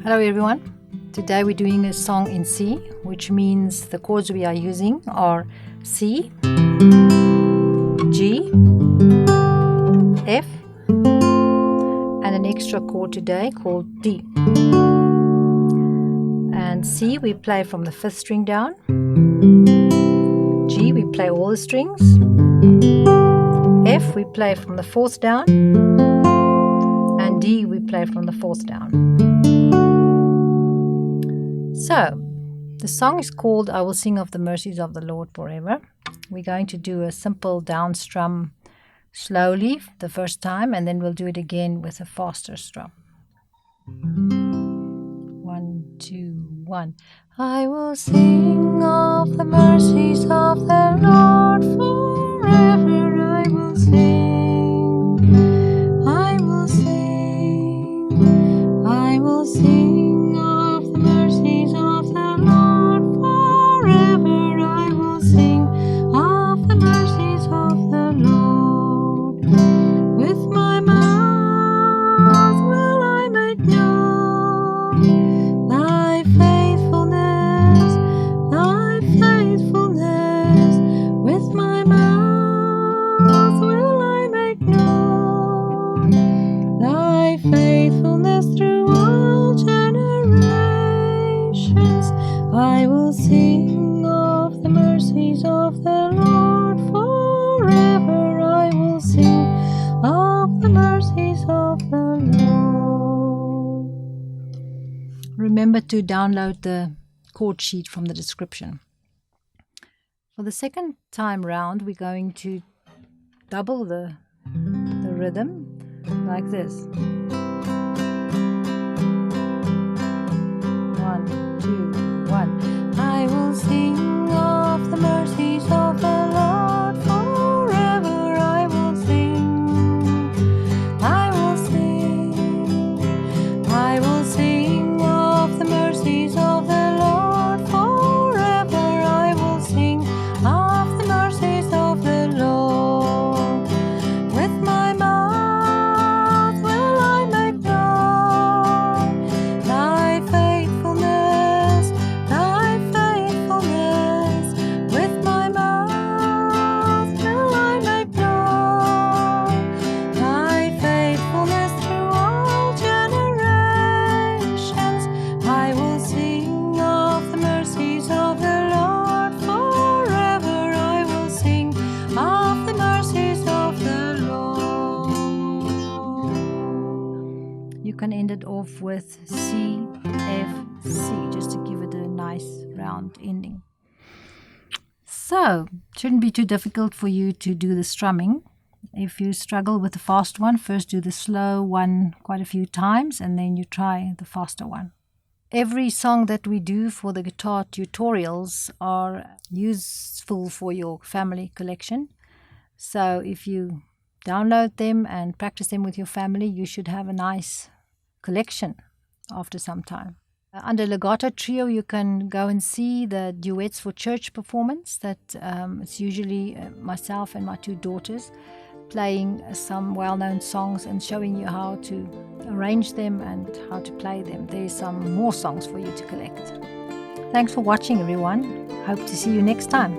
Hello everyone. Today we're doing a song in C, which means the chords we are using are C, G, F, and an extra chord today called D. And C we play from the 5th string down. G we play all the strings. F we play from the 4th down. And D we play from the 4th down. So, the song is called I Will Sing of the Mercies of the Lord Forever. We're going to do a simple down strum slowly the first time, and then we'll do it again with a faster strum. 1, 2, 1. I will sing of the mercies of the Lord forever. I will sing. I will sing. I will sing of the mercies of the Lord forever. I will sing of the mercies of the Lord. With my mouth will I make known thy faithfulness, thy faithfulness. With my mouth will I make known thy faithfulness through all generations. I will sing of the mercies of the Lord forever. I will sing of the mercies of the Lord. Remember to download the chord sheet from the description. For the second time round, we're going to double the rhythm like this. 1, 2, 1. I will sing of the mercies of the Lord forever. I will sing. I will sing. I will sing of the mercies of the Lord forever. I will sing of the mercies of the Lord. With my mouth will I make known thy faithfulness, thy faithfulness. With my mouth will I make known thy faithfulness through all generations. I will sing of the mercies of the Lord forever. I will sing of the mercies of the Lord. You can end it off with C, F, C, just to give it a nice round ending. So, it shouldn't be too difficult for you to do the strumming. If you struggle with the fast one, first do the slow one quite a few times, and then you try the faster one. Every song that we do for the guitar tutorials are useful for your family collection. So if you download them and practice them with your family, you should have a nice collection after some time. Under Legato Trio, you can go and see the duets for church performance. That it's usually myself and my 2 daughters playing some well-known songs and showing you how to arrange them and how to play them. There's some more songs for you to collect. Thanks for watching, everyone. Hope to see you next time.